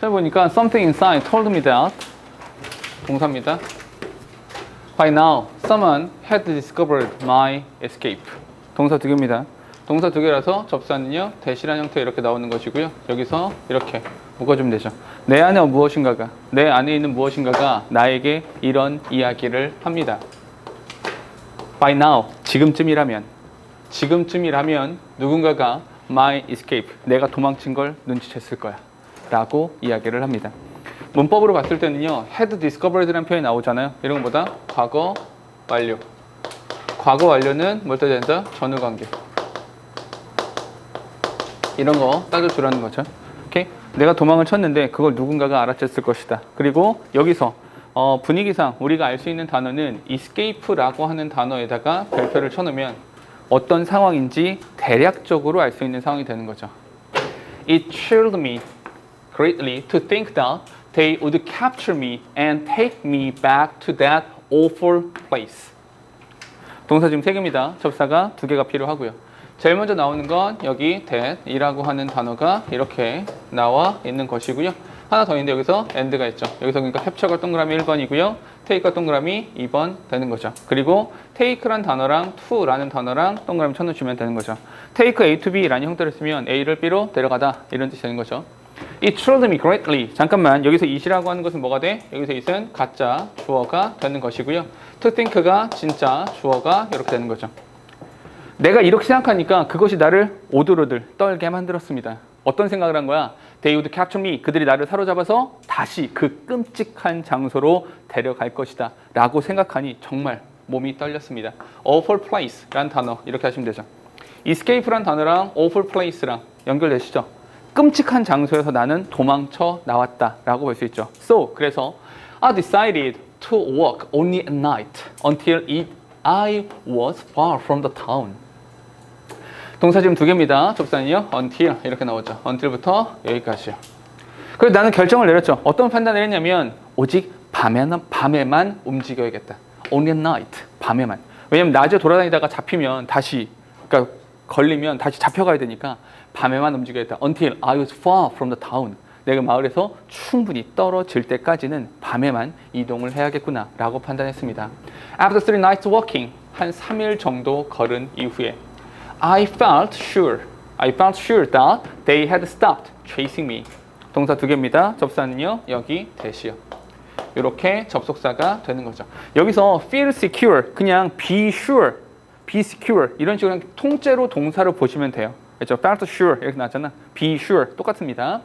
보니까 something inside told me that 동사입니다. By now, someone had discovered my escape. 동사 두 개입니다. 동사 두 개라서 접사는요 대시란 형태 이렇게 나오는 것이고요. 여기서 이렇게 묶어주면 되죠. 내 안에 무엇인가가, 내 안에 있는 무엇인가가 나에게 이런 이야기를 합니다. By now, 지금쯤이라면 누군가가 my escape, 내가 도망친 걸 눈치챘을 거야 라고 이야기를 합니다. 문법으로 봤을 때는요 had discovered라는 표현이 나오잖아요. 이런 것보다 과거 완료, 과거 완료는 뭘 따져야 된다? 전후관계, 이런 거 따져주라는 거죠. 오케이? 내가 도망을 쳤는데 그걸 누군가가 알아챘을 것이다. 그리고 여기서 분위기상 우리가 알 수 있는 단어는 escape라고 하는 단어에다가 별표를 쳐놓으면 어떤 상황인지 대략적으로 알 수 있는 상황이 되는 거죠. It thrilled me greatly to think that they would capture me and take me back to that awful place. 동사 지금 3개입니다. 접사가 2개가 필요하고요. 제일 먼저 나오는 건 여기 that이라고 하는 단어가 이렇게 나와 있는 것이고요. 하나 더 있는데 여기서 and가 있죠. 여기서 그러니까 capture가 동그라미 1번이고요. take가 동그라미 2번 되는 거죠. 그리고 take란 단어랑 to라는 단어랑 동그라미 쳐놓으시면 되는 거죠. take A to B라는 형태를 쓰면 A를 B로 데려가다 이런 뜻이 되는 거죠. It thrilled me greatly. 잠깐만, 여기서 it이라고 하는 것은 뭐가 돼? 여기서 it은 가짜 주어가 되는 것이고요. to think가 진짜 주어가 이렇게 되는 거죠. 내가 이렇게 생각하니까 그것이 나를 오들오들 떨게 만들었습니다. 어떤 생각을 한 거야? They would capture me. 그들이 나를 사로잡아서 다시 그 끔찍한 장소로 데려갈 것이다 라고 생각하니 정말 몸이 떨렸습니다. awful place 라는 단어 이렇게 하시면 되죠. escape란 단어랑 awful place랑 연결되시죠? 끔찍한 장소에서 나는 도망쳐 나왔다 라고 볼 수 있죠. So, 그래서 I decided to walk only at night until I was far from the town. 동사 지금 2개입니다. 접사는요 until 이렇게 나오죠. until부터 여기까지요. 그래서 나는 결정을 내렸죠. 어떤 판단을 했냐면 오직 밤에만 움직여야겠다. Only at night. 밤에만. 왜냐면 낮에 돌아다니다가 잡히면 다시, 그러니까 걸리면 다시 잡혀가야 되니까 밤에만 움직여야겠다. Until I was far from the town. 내가 마을에서 충분히 떨어질 때까지는 밤에만 이동을 해야겠구나 라고 판단했습니다. After 3 nights walking, 한 3일 정도 걸은 이후에 I felt sure that they had stopped chasing me. 동사 2개입니다. 접사는요 여기 that이요. 이렇게 접속사가 되는 거죠. 여기서 feel secure, 그냥 be sure, be secure 이런 식으로 그냥 통째로 동사를 보시면 돼요. 그렇죠? felt sure 이렇게 나왔잖아. be sure 똑같습니다.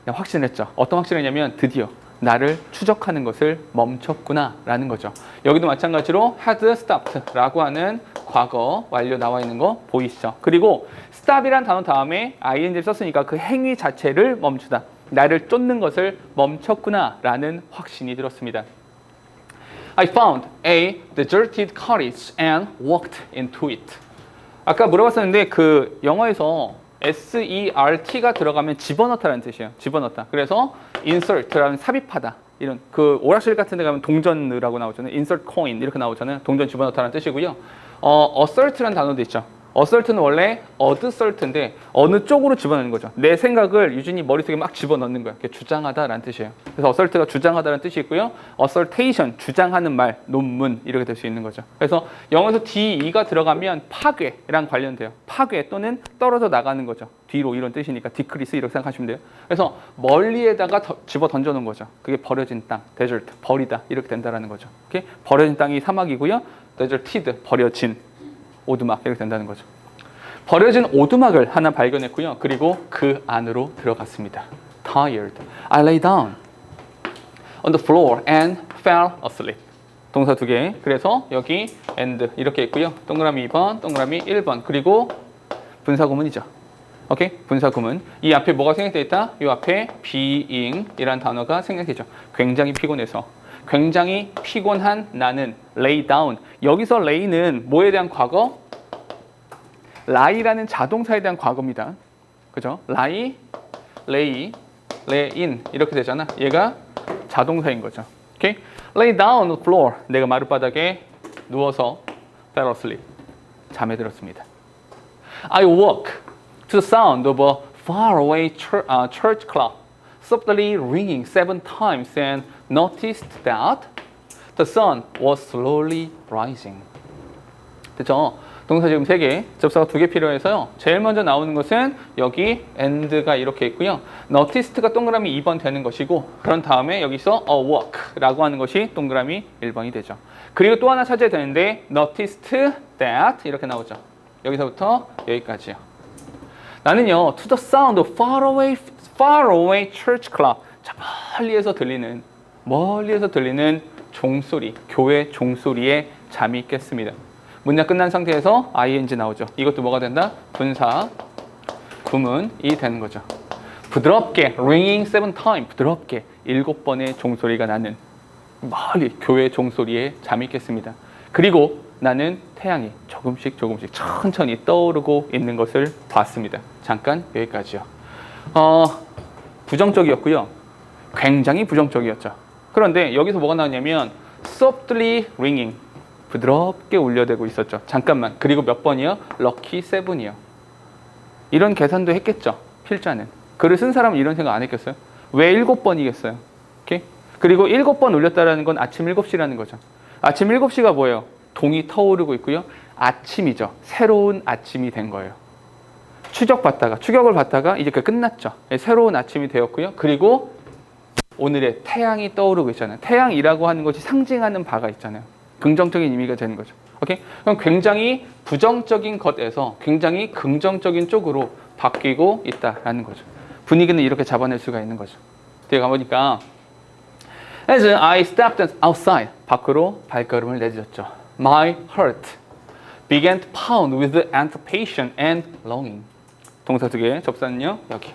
확신했죠. 어떤 확신이냐면 드디어 나를 추적하는 것을 멈췄구나 라는 거죠. 여기도 마찬가지로 had stopped 라고 하는 과거 완료 나와 있는 거 보이시죠? 그리고 stop이란 단어 다음에 ing 썼으니까 그 행위 자체를 멈추다, 나를 쫓는 것을 멈췄구나 라는 확신이 들었습니다. I found a deserted cottage and walked into it. 아까 물어봤었는데 그 영어에서 SERT가 들어가면 집어넣다라는 뜻이에요. 집어넣다. 그래서 insert라는 삽입하다. 이런 그 오락실 같은 데 가면 동전이라고 나오잖아요. insert coin 이렇게 나오잖아요. 동전 집어넣다라는 뜻이고요. assert라는 단어도 있죠. assert는 원래 assert인데 어느 쪽으로 집어넣는 거죠. 내 생각을 유진이 머릿속에 막 집어넣는 거예요. 주장하다라는 뜻이에요. 그래서 assert가 주장하다라는 뜻이 있고요. assertation, 주장하는 말, 논문 이렇게 될 수 있는 거죠. 그래서 영어에서 DE가 들어가면 파괴랑 관련돼요. 파괴 또는 떨어져 나가는 거죠. 뒤로 이런 뜻이니까 decrease 이렇게 생각하시면 돼요. 그래서 멀리에다가 집어 던져놓은 거죠. 그게 버려진 땅, desert, 버리다 이렇게 된다라는 거죠. 오케이? 버려진 땅이 사막이고요. deserted, 버려진 오두막 이렇게 된다는 거죠. 버려진 오두막을 하나 발견했고요. 그리고 그 안으로 들어갔습니다. Tired, I lay down on the floor and fell asleep. 동사 2개. 그래서 여기 and 이렇게 있고요. 동그라미 2번, 동그라미 1번. 그리고 분사구문이죠. 오케이? 분사구문. 이 앞에 뭐가 생략되어 있다? 이 앞에 being 이란 단어가 생략되죠. 굉장히 피곤해서. 굉장히 피곤한 나는 lay down. 여기서 lay는 뭐에 대한 과거? lie라는 자동사에 대한 과거입니다. 그죠? lie, lay, lay in 이렇게 되잖아. 얘가 자동사인 거죠. 오케이? lay down on the floor. 내가 마룻바닥에 누워서 fell asleep. 잠에 들었습니다. I woke to the sound of a faraway church clock. softly ringing 7 times and noticed that the sun was slowly rising. 됐죠? 동사 지금 3개, 접사가 2개 필요해서요. 제일 먼저 나오는 것은 여기 and가 이렇게 있고요. noticed가 동그라미 2번 되는 것이고, 그런 다음에 여기서 a walk라고 하는 것이 동그라미 1번이 되죠. 그리고 또 하나 찾아야 되는데 noticed that 이렇게 나오죠. 여기서부터 여기까지요. 나는요, to the sound of far away church clock. 자, 멀리에서 들리는 종소리, 교회 종소리에 잠이 있겠습니다. 문장 끝난 상태에서 ing 나오죠. 이것도 뭐가 된다? 분사, 구문이 되는 거죠. 부드럽게, ringing 7 times, 부드럽게 7번의 종소리가 나는 멀리 교회 종소리에 잠이 있겠습니다. 그리고 나는 태양이 조금씩 천천히 떠오르고 있는 것을 봤습니다. 잠깐 여기까지요. 부정적이었고요. 굉장히 부정적이었죠. 그런데 여기서 뭐가 나오냐면 softly ringing, 부드럽게 울려대고 있었죠. 잠깐만. 그리고 몇 번이요? lucky 7이요. 이런 계산도 했겠죠. 필자는. 글을 쓴 사람은 이런 생각 안 했겠어요? 왜 7번이겠어요? 오케이? 그리고 7번 울렸다라는 건 아침 7시라는 거죠. 아침 7시가 뭐예요? 동이 터오르고 있고요. 아침이죠. 새로운 아침이 된 거예요. 추격을 받다가 이제 끝났죠. 새로운 아침이 되었고요. 그리고 오늘의 태양이 떠오르고 있잖아요. 태양이라고 하는 것이 상징하는 바가 있잖아요. 긍정적인 의미가 되는 거죠. 오케이? 그럼 굉장히 부정적인 것에서 굉장히 긍정적인 쪽으로 바뀌고 있다라는 거죠. 분위기는 이렇게 잡아낼 수가 있는 거죠. 뒤에 가보니까 As I stepped outside, 밖으로 발걸음을 내딛었죠. My heart began to pound with anticipation and longing. 동사 2개, 접사는요, 여기.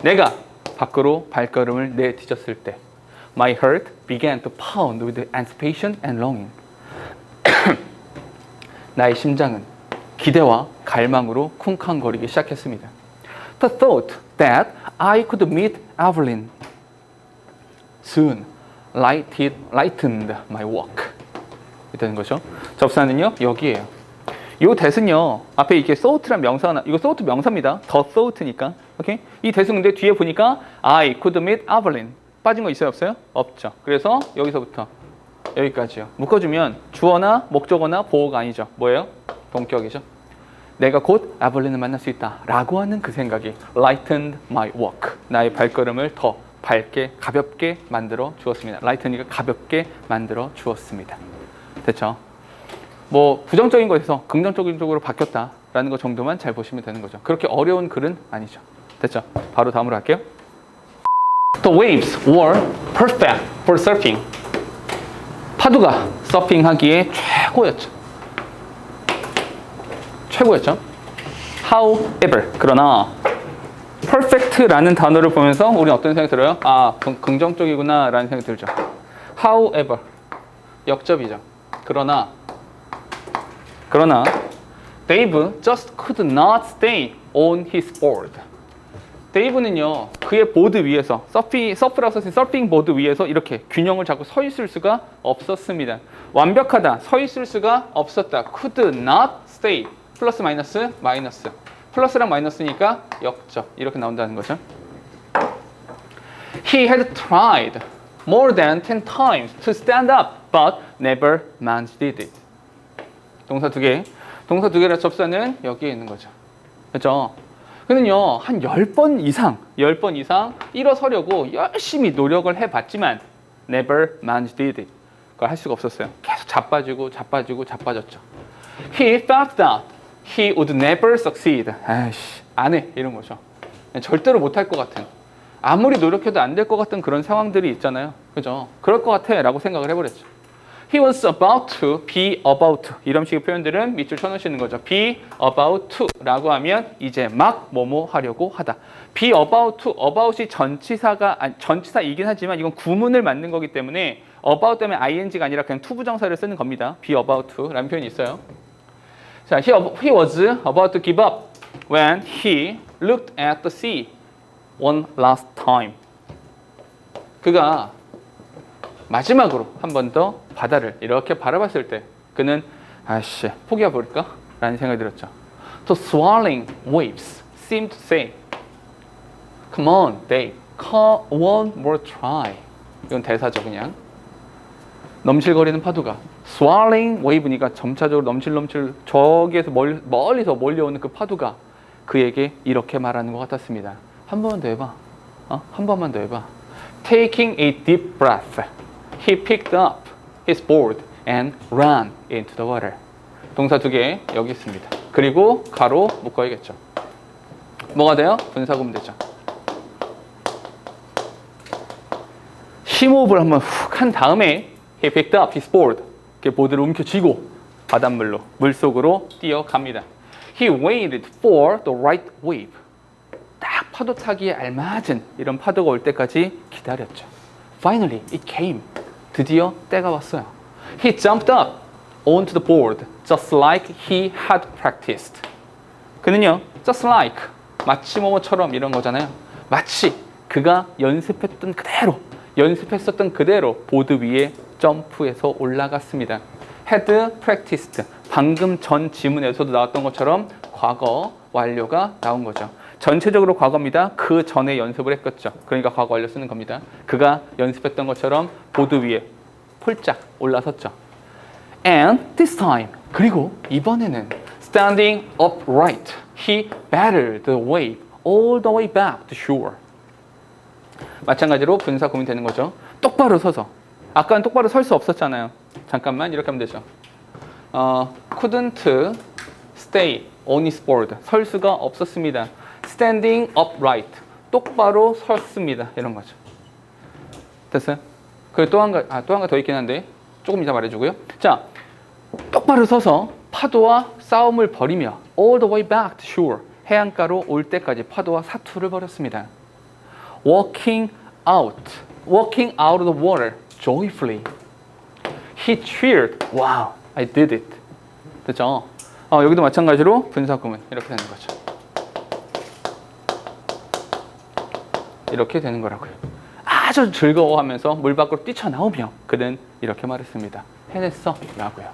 내가 밖으로 발걸음을 내딛었을 때 My heart began to pound with anticipation and longing. 나의 심장은 기대와 갈망으로 쿵쾅거리기 시작했습니다. The thought that I could meet Evelyn soon lightened my walk. 이렇게 되는 거죠. 접사는요, 여기에요. 이 대는요, 앞에 이게 thought란 명사나, 이거 thought 명사입니다. the thought니까. 오케이? 이 대는 근데 뒤에 보니까 I could meet Evelyn. 빠진 거 있어요, 없어요? 없죠. 그래서 여기서부터 여기까지요. 묶어주면 주어나 목적어나 보어가 아니죠. 뭐예요? 동격이죠. 내가 곧 에블린을 만날 수 있다 라고 하는 그 생각이 lightened my walk. 나의 발걸음을 더 밝게, 가볍게 만들어 주었습니다. lighteni가 가볍게 만들어 주었습니다. 됐죠? 뭐 부정적인 것에서 긍정적인 쪽으로 바뀌었다라는 것 정도만 잘 보시면 되는 거죠. 그렇게 어려운 글은 아니죠. 됐죠? 바로 다음으로 할게요. The waves were perfect for surfing. 파도가 서핑하기에 최고였죠. However, 그러나 perfect라는 단어를 보면서 우리는 어떤 생각이 들어요? 아, 긍정적이구나 라는 생각이 들죠. However, 역접이죠. 그러나 Dave just could not stay on his board. 데이브는요, 그의 보드 위에서 서프라고 써진 서핑 보드 위에서 이렇게 균형을 잡고 서 있을 수가 없었습니다. 완벽하다, 서 있을 수가 없었다. could not stay. 플러스 마이너스 마이너스. 플러스랑 마이너스니까 역접. 이렇게 나온다는 거죠. He had tried more than 10 times to stand up, but never managed it. 동사 2개. 동사 2개라 접사는 여기에 있는 거죠. 그렇죠? 그는요, 한 10번 이상 일어서려고 열심히 노력을 해봤지만 never managed it. 그걸 할 수가 없었어요. 계속 자빠졌죠. He felt that he would never succeed. 아이씨, 안 해. 이런 거죠. 절대로 못할 것 같은. 아무리 노력해도 안 될 것 같은 그런 상황들이 있잖아요. 그죠? 그럴 것 같아 라고 생각을 해버렸죠. He was be about to. 이런 식의 표현들은 밑줄 쳐놓으시는 거죠. be about to 라고 하면 이제 막 뭐뭐 하려고 하다. be about to, about이 전치사이긴 하지만 이건 구문을 만든 거기 때문에 about 때문에 ing가 아니라 그냥 to 부정사를 쓰는 겁니다. be about to 라는 표현이 있어요. 자, he was about to give up when he looked at the sea one last time. 그가 마지막으로 한 번 더 바다를 이렇게 바라봤을 때 그는 아씨 포기해버릴까? 라는 생각이 들었죠. The swirling waves seemed to say, Come on, Dave. Come one more try. 이건 대사죠 그냥. 넘실거리는 파도가 swirling wave니까 점차적으로 넘칠 저기에서 멀리서 몰려오는 그 파도가 그에게 이렇게 말하는 것 같았습니다. 한 번만 더 해봐. 한 번만 더 해봐. Taking a deep breath, he picked up his board and ran into the water. 동사 두 개 여기 있습니다. 그리고 가로 묶어야겠죠. 뭐가 돼요? 분사구문 되죠. 심호흡을 한번 훅 한 다음에 he picked up his board. 이렇게 보드를 움켜쥐고 바닷물로 물속으로 뛰어갑니다. He waited for the right wave. 딱 파도 타기에 알맞은 이런 파도가 올 때까지 기다렸죠. Finally, it came. 드디어 때가 왔어요. He jumped up onto the board just like he had practiced. 그는요, just like, 마치 뭐뭐처럼 이런 거잖아요. 마치 그가 연습했었던 그대로 보드 위에 점프해서 올라갔습니다. had practiced. 방금 전 지문에서도 나왔던 것처럼 과거 완료가 나온 거죠. 전체적으로 과거입니다. 그 전에 연습을 했겠죠. 그러니까 과거 완료 쓰는 겁니다. 그가 연습했던 것처럼 보드 위에 폴짝 올라섰죠. And this time, 그리고 이번에는 standing upright, he battled the wave all the way back to shore. 마찬가지로 분사 구문이 되는 거죠. 똑바로 서서. 아까는 똑바로 설 수 없었잖아요. 잠깐만 이렇게 하면 되죠. couldn't stay on his board. 설 수가 없었습니다. standing upright. 똑바로 섰습니다. 이런 거죠. 됐어요? 그리고 또 한 가지 더 있긴 한데 조금 이따 말해주고요. 자, 똑바로 서서 파도와 싸움을 벌이며 all the way back to shore. 해안가로 올 때까지 파도와 사투를 벌였습니다. walking out of the water joyfully. He cheered. Wow, I did it. 됐죠? 여기도 마찬가지로 분사구문 이렇게 되는 거죠. 이렇게 되는 거라고요. 아주 즐거워하면서 물 밖으로 뛰쳐나오며 그는 이렇게 말했습니다. 해냈어 라고요.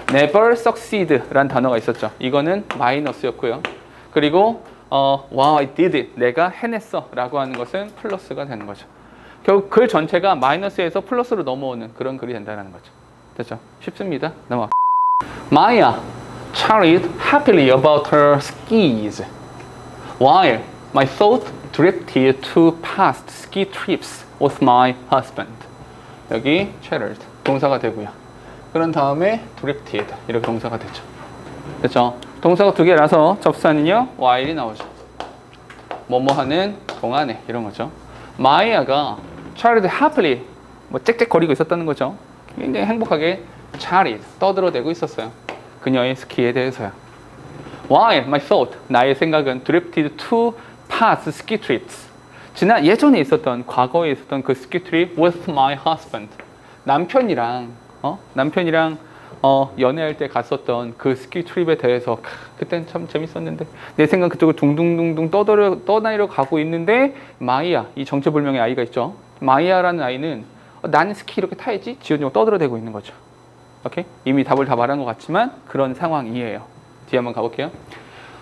Never succeed 라는 단어가 있었죠. 이거는 마이너스였고요. 그리고 wow, I did it. 내가 해냈어 라고 하는 것은 플러스가 되는 거죠. 결국 글 전체가 마이너스에서 플러스로 넘어오는 그런 글이 된다는 거죠. 됐죠? 쉽습니다. 넘어가. Maya chatted happily about her skis while my thought drifted to past ski trips with my husband. 여기 chatted 동사가 되고요. 그런 다음에 drifted 이렇게 동사가 되죠. 됐죠? 동사가 두 개라서 접사는요 while이 나오죠. 뭐뭐 하는 동안에 이런 거죠. 마이아가 chatted happily 뭐 짹짹거리고 있었다는 거죠. 굉장히 행복하게 chatted 떠들어대고 있었어요. 그녀의 스키에 대해서요. While my thought 나의 생각은 drifted to past ski trips 예전에 있었던 과거에 있었던 그 스키 트립 with my husband 남편이랑 연애할 때 갔었던 그 스키 트립에 대해서 그땐 참 재밌었는데 내 생각 그쪽을 둥둥둥둥 떠다니려 가고 있는데 마이아 이 정체불명의 아이가 있죠. 마이아라는 아이는 나는 스키 이렇게 타야지 지어지고 떠들어대고 있는 거죠. 오케이? 이미 답을 다 말한 것 같지만 그런 상황이에요. 뒤에 한번 가볼게요.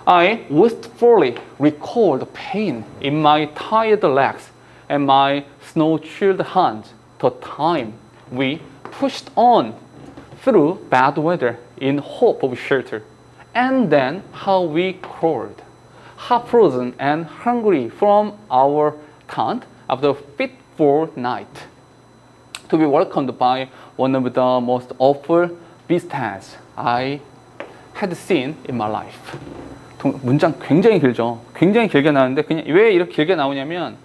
I wistfully recalled the pain in my tired legs and my snow-chilled hands the time we pushed on through bad weather in hope of shelter, and then how we crawled, half frozen and hungry from our tent after a fitful night, to be welcomed by one of the most awful vistas I had seen in my life. 문장 굉장히 길죠. 굉장히 길게 나오는데 그냥 왜 이렇게 길게 나오냐면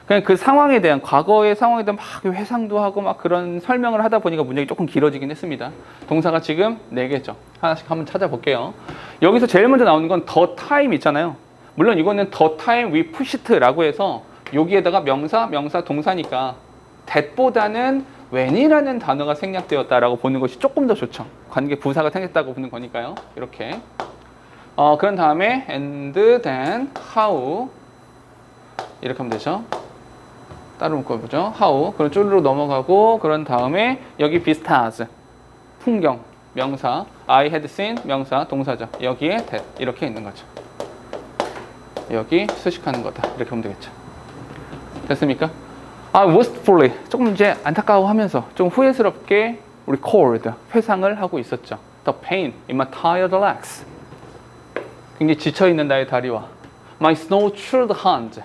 그냥 그 상황에 대한 과거의 상황에 대한 막 회상도 하고 막 그런 설명을 하다 보니까 문장이 조금 길어지긴 했습니다. 동사가 지금 4개죠. 하나씩 한번 찾아볼게요. 여기서 제일 먼저 나오는 건 the time 있잖아요. 물론 이거는 the time we pushed라고 해서 여기에다가 명사, 동사니까 that보다는 when이라는 단어가 생략되었다라고 보는 것이 조금 더 좋죠. 관계 부사가 생겼다고 보는 거니까요. 이렇게. 그런 다음에 and then how 이렇게 하면 되죠. 따로 묶어보죠. how 그런 줄로 넘어가고 그런 다음에 여기 vistas 풍경 명사 I had seen 명사 동사죠. 여기에 that 이렇게 있는 거죠. 여기 수식하는 거다. 이렇게 하면 되겠죠. 됐습니까? wistfully 조금 이제 안타까워하면서 좀 후회스럽게 record 회상을 하고 있었죠. The pain in my tired legs. 굉장히 지쳐있는 나의 다리와 my snow-chilled hand.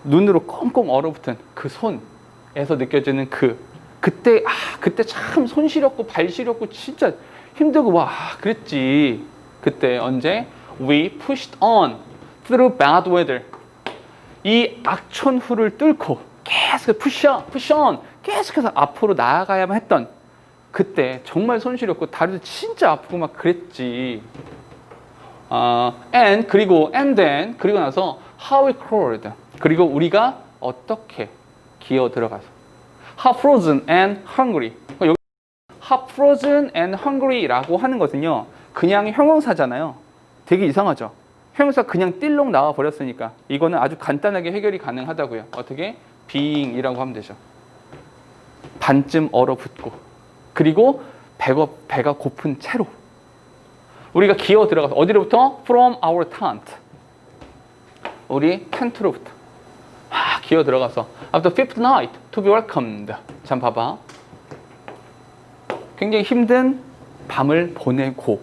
눈으로 꽁꽁 얼어붙은 그 손에서 느껴지는 그때 참 손 시렸고 발 시렸고 진짜 힘들고 와 그랬지. 그때 언제? We pushed on through bad weather. 이 악천후를 뚫고 계속 push on 계속해서 앞으로 나아가야만 했던 그때 정말 손 시렸고 다리도 진짜 아프고 막 그랬지. and then 그리고 나서 how we crawled. 그리고 우리가 어떻게 기어 들어가서 half frozen and hungry. 여기 half frozen and hungry라고 하는 것은요 그냥 형용사잖아요. 되게 이상하죠. 형용사 그냥 띨렁 나와 버렸으니까 이거는 아주 간단하게 해결이 가능하다고요. 어떻게? being이라고 하면 되죠. 반쯤 얼어붙고 그리고 배가 고픈 채로 우리가 기어 들어가서 어디로부터? From our tent. 우리 텐트로부터 기어 들어가서 After fifth night to be welcomed. 참 봐봐. 굉장히 힘든 밤을 보내고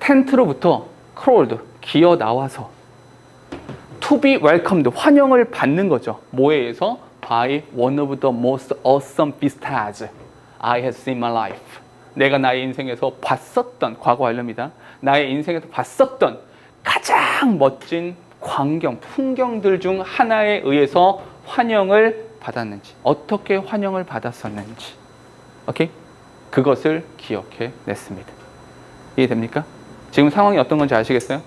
텐트로부터 crawled 기어 나와서 to be welcomed 환영을 받는 거죠. 뭐에 의해서? By one of the most awesome vistas I have seen in my life. 내가 나의 인생에서 봤었던 과거 완료입니다. 나의 인생에서 봤었던 가장 멋진 광경, 풍경들 중 하나에 의해서 환영을 받았는지, 어떻게 환영을 받았었는지, 오케이? 그것을 기억해 냈습니다. 이해됩니까? 지금 상황이 어떤 건지 아시겠어요?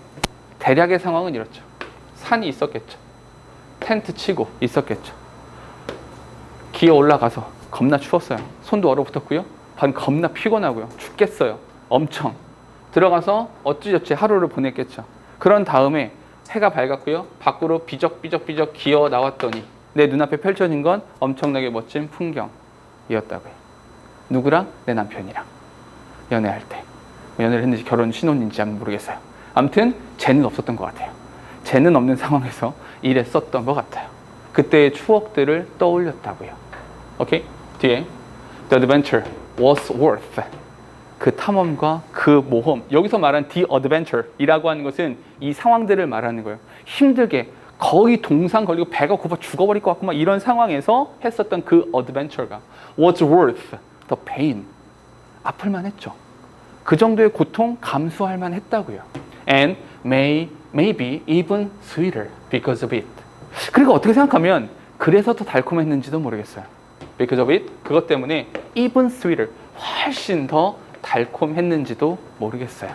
대략의 상황은 이렇죠. 산이 있었겠죠. 텐트 치고 있었겠죠. 기어 올라가서 겁나 추웠어요. 손도 얼어붙었고요. 반 겁나 피곤하고요. 죽겠어요. 엄청. 들어가서 어찌저찌 하루를 보냈겠죠. 그런 다음에 해가 밝았고요. 밖으로 비적비적 기어 나왔더니 내 눈앞에 펼쳐진 건 엄청나게 멋진 풍경이었다고요. 누구랑? 내 남편이랑 연애할 때. 연애를 했는지 결혼 신혼인지 모르겠어요. 아무튼 쟤는 없었던 것 같아요. 쟤는 없는 상황에서 일했었던 것 같아요. 그때의 추억들을 떠올렸다고요. 오케이? 뒤에 The adventure was worth. 그 탐험과 그 모험. 여기서 말한 the adventure이라고 하는 것은 이 상황들을 말하는 거예요. 힘들게 거의 동상 걸리고 배가 고파 죽어버릴 것 같고 막 이런 상황에서 했었던 그 adventure가 was worth the pain. 아플만 했죠. 그 정도의 고통 감수할 만 했다고요. And maybe even sweeter because of it. 그리고 어떻게 생각하면 그래서 더 달콤했는지도 모르겠어요. Because of it. 그것 때문에 even sweeter. 훨씬 더 달콤했는지도 모르겠어요.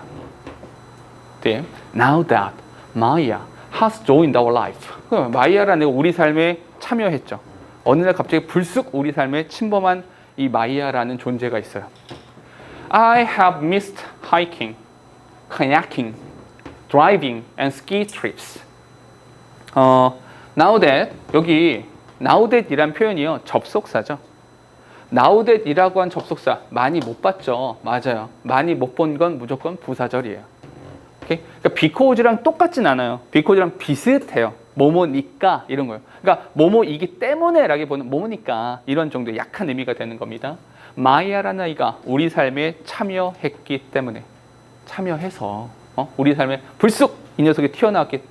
네. Now that Maya has joined our life. 마이아라는 애가 우리 삶에 참여했죠. 어느 날 갑자기 불쑥 우리 삶에 침범한 이 마이아라는 존재가 있어요. I have missed hiking, kayaking, driving, and ski trips. Now that 여기 now that 이란 표현이요 접속사죠. now that 이라고 한 접속사 많이 못 봤죠. 맞아요. 많이 못 본 건 무조건 부사절이에요. 오케이? 그러니까 because랑 똑같진 않아요. because랑 비슷해요. 뭐뭐니까 이런 거예요. 그러니까 뭐뭐이기 때문에라기보다는 뭐뭐니까 이런 정도의 약한 의미가 되는 겁니다. 마이아라는 아이가 우리 삶에 참여했기 때문에 참여해서 우리 삶에 불쑥 이 녀석이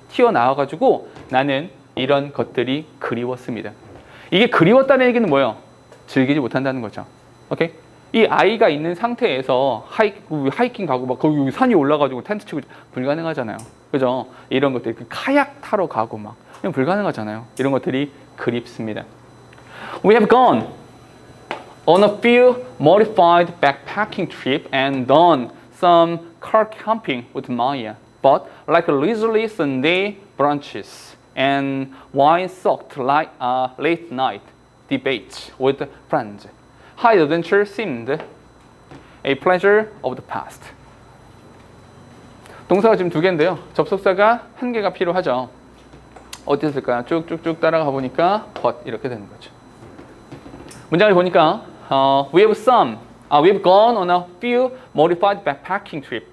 튀어나와가지고 나는 이런 것들이 그리웠습니다. 이게 그리웠다는 얘기는 뭐예요? 즐기지 못한다는 거죠. 오케이? 이 아이가 있는 상태에서 하이킹 가고 막 거기 산이 올라가지고 텐트 치고 불가능하잖아요. 그죠? 이런 것들 카약 타러 가고 막 이건 불가능하잖아요. 이런 것들이 그립습니다. We have gone on a few modified backpacking trip and done some car camping with Maya. But like leisurely Sunday brunches and wine-soaked late night debates with friends, high adventure seemed a pleasure of the past. 동사가 지금 두 개인데요. 접속사가 한 개가 필요하죠. 어디 있을까요? 쭉쭉쭉 따라가 보니까 but 이렇게 되는 거죠. 문장을 보니까 we have gone on a few modified backpacking trip.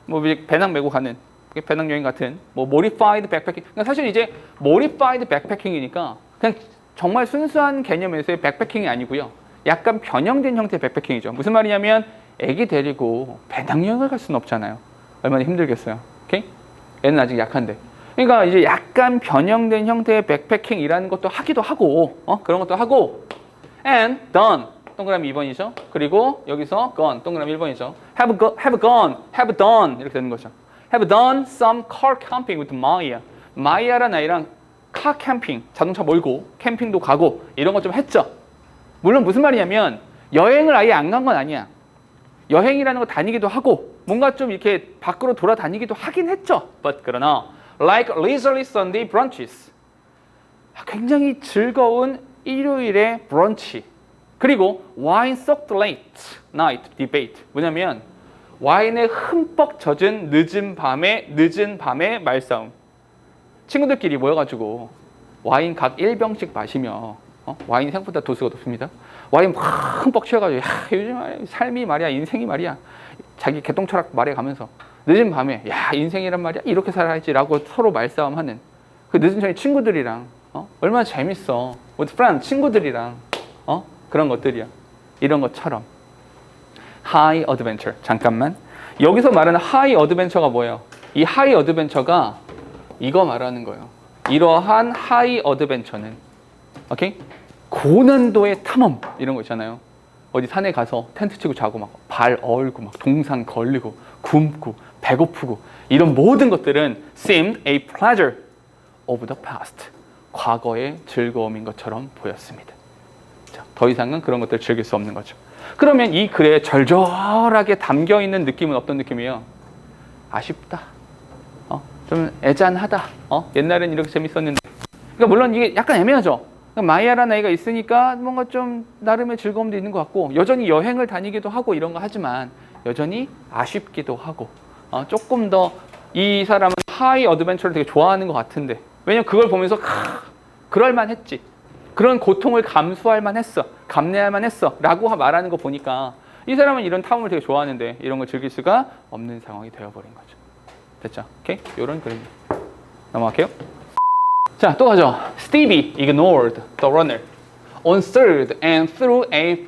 뭐 배낭 메고 가는 배낭여행 같은 뭐 modified backpacking. 그러니까 사실 이제 modified backpacking이니까 그냥 정말 순수한 개념에서의 백패킹이 아니고요. 약간 변형된 형태의 백패킹이죠. 무슨 말이냐면 애기 데리고 배낭여행을 갈 수는 없잖아요. 얼마나 힘들겠어요. 오케이? 애는 아직 약한데. 그러니까 이제 약간 변형된 형태의 백패킹이라는 것도 하기도 하고, 그런 것도 하고, and done. 동그라미 2번이죠. 그리고 여기서 gone. 동그라미 1번이죠. have gone, have done. 이렇게 되는 거죠. have done some car camping with Maya. 마이아라는 아이랑 카 캠핑, 자동차 몰고 캠핑도 가고 이런 거 좀 했죠. 물론 무슨 말이냐면 여행을 아예 안 간 건 아니야. 여행이라는 거 다니기도 하고 뭔가 좀 이렇게 밖으로 돌아다니기도 하긴 했죠. But 그러나 like leisurely Sunday brunches. 굉장히 즐거운 일요일의 브런치. 그리고 wine-soaked late night debate. 뭐냐면 와인에 흠뻑 젖은 늦은 밤의 말싸움. 친구들끼리 모여가지고 와인 각 1병씩 마시며 와인 생각보다 도수가 높습니다. 와인 막 흠뻑 취해가지고 야, 요즘 삶이 말이야, 인생이 말이야, 자기 개똥철학 말해가면서 늦은 밤에 야, 인생이란 말이야, 이렇게 살아야지라고 서로 말싸움하는 그 늦은 저녁에 친구들이랑 얼마나 재밌어. with friends, 친구들이랑 그런 것들이야. 이런 것처럼 high adventure. 잠깐만. 여기서 말하는 high adventure가 뭐예요? 이 high adventure가 이거 말하는 거예요. 이러한 high adventure는 오케이? 고난도의 탐험 이런 거 있잖아요. 어디 산에 가서 텐트 치고 자고 막 발 얼고 막 동상 걸리고 굶고 배고프고 이런 모든 것들은 seemed a pleasure of the past. 과거의 즐거움인 것처럼 보였습니다. 자, 더 이상은 그런 것들을 즐길 수 없는 거죠. 그러면 이 글에 절절하게 담겨 있는 느낌은 어떤 느낌이에요? 아쉽다. 좀 애잔하다. 옛날엔 이렇게 재밌었는데. 그러니까 물론 이게 약간 애매하죠. 마이아라는 아이가 있으니까 뭔가 좀 나름의 즐거움도 있는 것 같고 여전히 여행을 다니기도 하고 이런 거 하지만 여전히 아쉽기도 하고 조금 더 이 사람은 하이 어드벤처를 되게 좋아하는 것 같은데 왜냐면 그걸 보면서 그럴만 했지. 그런 고통을 감수할 만했어. 감내할 만했어. 라고 말하는 거 보니까 이 사람은 이런 탐험을 되게 좋아하는데 이런 걸 즐길 수가 없는 상황이 되어버린 거죠. 됐죠? 오케이? 요런 그림. 넘어갈게요. 자, 또 가죠. Stevie ignored the runner on third and threw a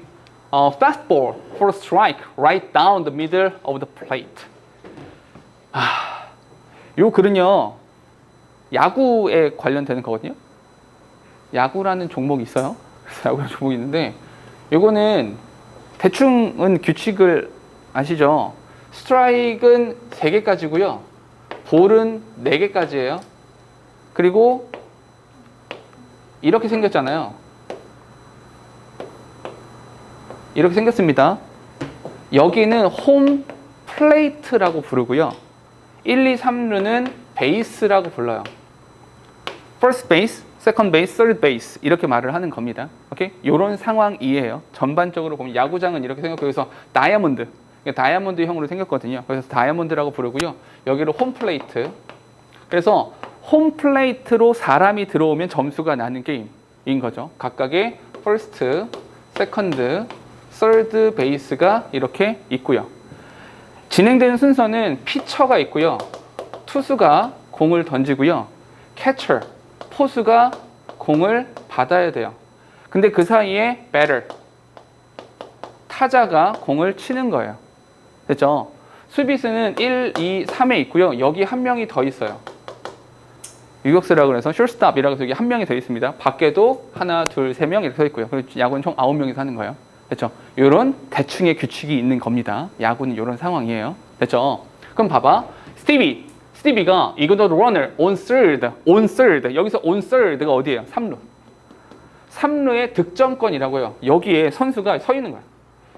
fastball for a strike right down the middle of the plate. 요 글은요, 야구에 관련되는 거거든요. 야구라는 종목이 있어요. 그래서 야구라는 종목이 있는데, 요거는 대충은 규칙을 아시죠? 스트라이크는 3개까지고요. 볼은 4개까지예요. 그리고 이렇게 생겼잖아요. 이렇게 생겼습니다. 여기는 홈 플레이트라고 부르고요. 1, 2, 3루는 베이스라고 불러요. First base, second base, third base 이렇게 말을 하는 겁니다. 오케이? 이런 상황이에요. 전반적으로 보면 야구장은 이렇게 생겼고 여기서 다이아몬드, 다이아몬드형으로 생겼거든요. 그래서 다이아몬드라고 부르고요. 여기를 홈 플레이트. 그래서 홈 플레이트로 사람이 들어오면 점수가 나는 게임인 거죠. 각각의 first, second, third base가 이렇게 있고요. 진행되는 순서는 피처가 있고요. 투수가 공을 던지고요. 캐처, 포수가 공을 받아야 돼요. 근데 그 사이에 batter, 타자가 공을 치는 거예요. 됐죠? 수비수는 1, 2, 3에 있고요. 여기 한 명이 더 있어요. 유격수라고 그래서 shortstop이라고 해서 여기 한 명이 더 있습니다. 밖에도 하나, 둘, 3명 이렇게 서 있고요. 그리고 야구는 총 9명이서 하는 거예요. 됐죠? 이런 대충의 규칙이 있는 겁니다. 야구는 이런 상황이에요. 됐죠? 그럼 봐봐. 스티비가 ignored runner on third. 여기서 on third가 어디예요? 3루. 3루의 득점권이라고요. 여기에 선수가 서 있는 거야.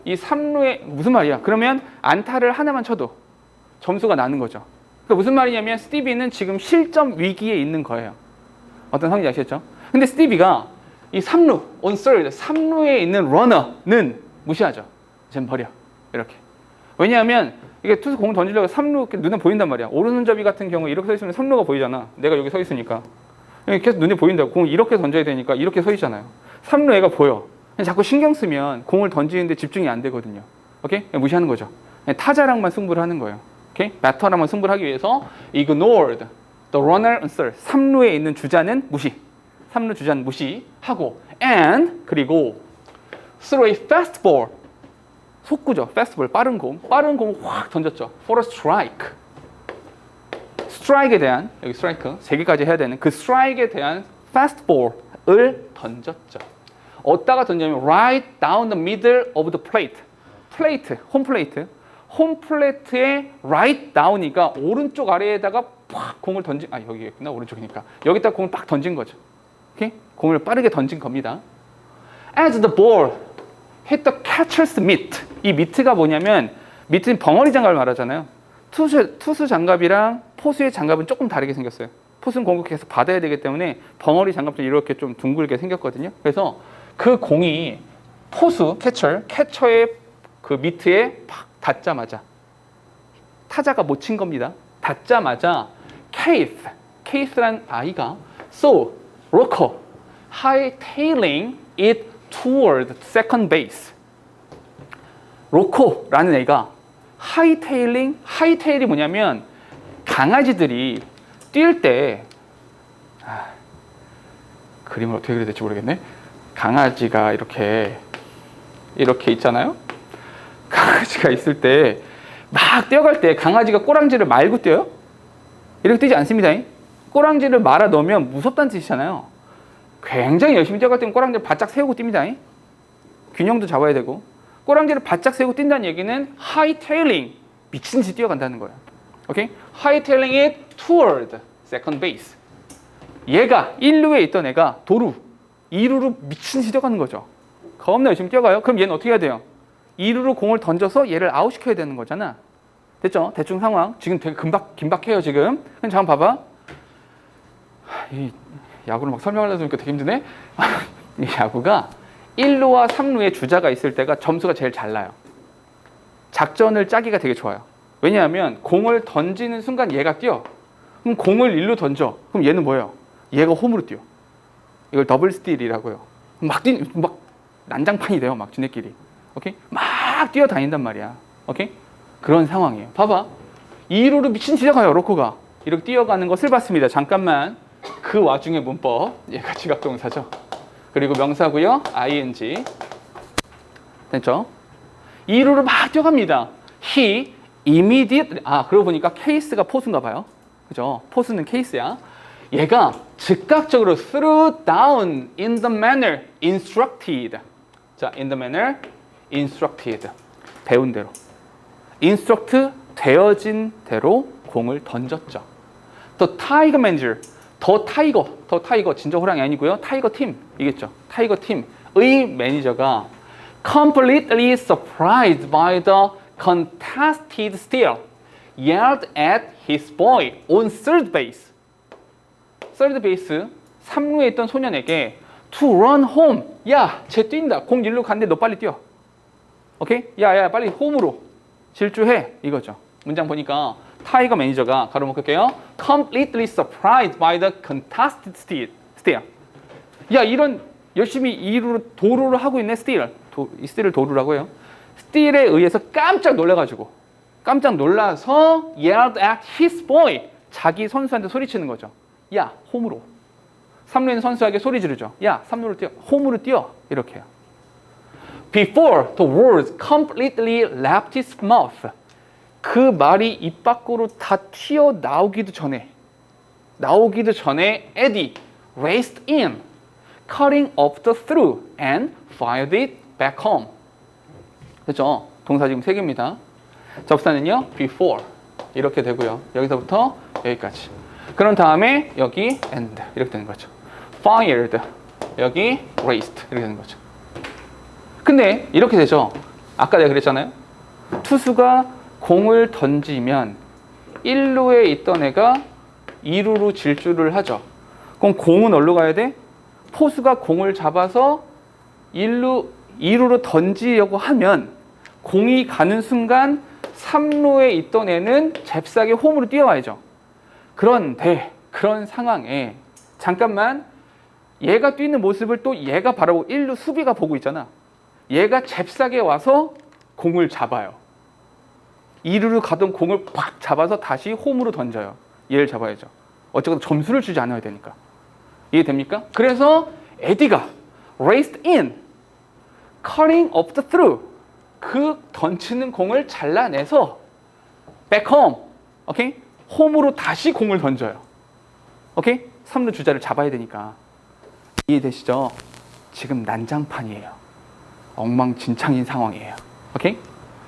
이 3루에 무슨 말이야? 그러면 안타를 하나만 쳐도 점수가 나는 거죠. 그러니까 무슨 말이냐면 스티비는 지금 실점 위기에 있는 거예요. 어떤 상황인지 아시겠죠? 근데 스티비가 이 3루, on third, 3루에 있는 러너는 무시하죠. 쟤는 버려. 이렇게. 왜냐하면 이게 투수 공 던지려고 3루 눈에 보인단 말이야. 오른손잡이 같은 경우 이렇게 서 있으면 3루가 보이잖아. 내가 여기 서 있으니까. 계속 눈에 보인다고. 공을 이렇게 던져야 되니까 이렇게 서 있잖아요. 3루 애가 보여. 자꾸 신경 쓰면 공을 던지는데 집중이 안 되거든요. 오케이? 무시하는 거죠. 타자랑만 승부를 하는 거예요. 오케이? 배터라면 승부를 하기 위해서 ignored the runner on third. 3루에 있는 주자는 무시. 3루 주자는 무시하고 and 그리고 throw a fastball. 속구죠. fastball 빠른 공을 확 던졌죠. for a strike. 스트라이크에 대한 여기 스트라이크 3개까지 해야 되는 그 스트라이크에 대한 fastball을 던졌죠. 어디다가 던지냐면 right down the middle of the plate. 플레이트, 홈플레이트의 right down이니까 오른쪽 아래에다가 팍 공을 던진 여기겠구나. 오른쪽이니까. 여기다 공을 빡 던진 거죠. 오케이? 공을 빠르게 던진 겁니다. As the ball hit the catcher's mitt. 이 미트가 뭐냐면 미트는 벙어리 장갑을 말하잖아요. 투수 장갑이랑 포수의 장갑은 조금 다르게 생겼어요. 포수는 공을 계속 받아야 되기 때문에 벙어리 장갑도 이렇게 좀 둥글게 생겼거든요. 그래서 그 공이 포수 캐처의 그 미트에 팍 닿자마자 타자가 못 친 겁니다. 닿자마자 케이스란 아이가 로커 hightailing it toward second base. 로코라는 애가 하이테일이 뭐냐면 강아지들이 뛸 때 그림을 어떻게 그려야 될지 모르겠네. 강아지가 이렇게 있잖아요. 강아지가 있을 때 막 뛰어갈 때 강아지가 꼬랑지를 말고 뛰어요? 이렇게 뛰지 않습니다. 꼬랑지를 말아 넣으면 무섭다는 뜻이잖아요. 굉장히 열심히 뛰어갈 때는 꼬랑지를 바짝 세우고 뜁니다. 균형도 잡아야 되고. 꼬랑지를 바짝 세우고 뛴다는 얘기는 hightailing, 미친 듯이 뛰어간다는 거예요. 오케이? hightailing it toward second base. 얘가 1루에 있던 애가 2루로 미친 듯이 뛰어가는 거죠. 겁나 열심히 뛰어가요. 그럼 얘는 어떻게 해야 돼요? 2루로 공을 던져서 얘를 아웃시켜야 되는 거잖아. 됐죠? 대충 상황. 지금 되게 긴박해요, 지금. 그럼 잠깐 봐봐. 이 야구를 막 설명하려다 보니까 되게 힘드네. 이 야구가 1루와 3루에 주자가 있을 때가 점수가 제일 잘 나요. 작전을 짜기가 되게 좋아요. 왜냐하면 공을 던지는 순간 얘가 뛰어. 그럼 공을 1루 던져. 그럼 얘는 뭐예요? 얘가 홈으로 뛰어. 이걸 더블 스틸이라고요. 막 난장판이 돼요. 막 지네끼리. 오케이? 막 뛰어다닌단 말이야. 오케이? 그런 상황이에요. 봐봐. 2루로 미친 듯이 가요. 로코가. 이렇게 뛰어가는 것을 봤습니다. 잠깐만. 그 와중에 문법. 얘가 지각동사죠. 그리고 명사고요. ing. 됐죠? 2루를 막 뛰어갑니다. He immediately. 그러고 보니까 케이스가 포수인가 봐요. 그죠? 포수는 케이스야. 얘가 즉각적으로 threw down in the manner instructed. 자, in the manner instructed. 배운 대로. instruct 되어진 대로 공을 던졌죠. The Tiger Manager. 더 타이거 진짜 호랑이 아니고요. 타이거 팀이겠죠. 타이거 팀의 매니저가 completely surprised by the contested steal, yelled at his boy on third base. third base 3루에 있던 소년에게 to run home. 야, 쟤 뛴다. 공 1루 갔는데 너 빨리 뛰어. 오케이? 야, 빨리 홈으로 질주해. 이거죠. 문장 보니까 타이거 매니저가 가로막을게요. completely surprised by the contested steal. 야, 이런 열심히 2루로 도루를 하고 있네. 이 스틸을 도루라고 해요. 스틸에 의해서 깜짝 놀라서 yelled at his boy. 자기 선수한테 소리치는 거죠. 야, 홈으로. 3루에는 선수에게 소리 지르죠. 야, 3루로 뛰어. 홈으로 뛰어. 이렇게 해요. Before the words completely left his mouth. 그 말이 입 밖으로 다 튀어나오기도 전에 Eddie raced in, cutting off the throw and fired it back home. 그렇죠? 동사 지금 3개입니다. 접사는요, before 이렇게 되고요. 여기서부터 여기까지. 그런 다음에 여기 and 이렇게 되는 거죠. fired, 여기 raced 이렇게 되는 거죠. 근데 이렇게 되죠. 아까 내가 그랬잖아요. 투수가 공을 던지면 1루에 있던 애가 2루로 질주를 하죠. 그럼 공은 어디로 가야 돼? 포수가 공을 잡아서 2루로 던지려고 하면 공이 가는 순간 3루에 있던 애는 잽싸게 홈으로 뛰어와야죠. 그런데 그런 상황에 잠깐만 얘가 뛰는 모습을 또 얘가 바라보고 1루 수비가 보고 있잖아. 얘가 잽싸게 와서 공을 잡아요. 2루로 가던 공을 팍 잡아서 다시 홈으로 던져요. 얘를 잡아야죠. 어쨌든 점수를 주지 않아야 되니까. 이해됩니까? 그래서 에디가 raced in, cutting up the through. 그 던지는 공을 잘라내서 back home, 오케이? 홈으로 다시 공을 던져요. 오케이? 3루 주자를 잡아야 되니까. 이해되시죠? 지금 난장판이에요. 엉망진창인 상황이에요. 오케이?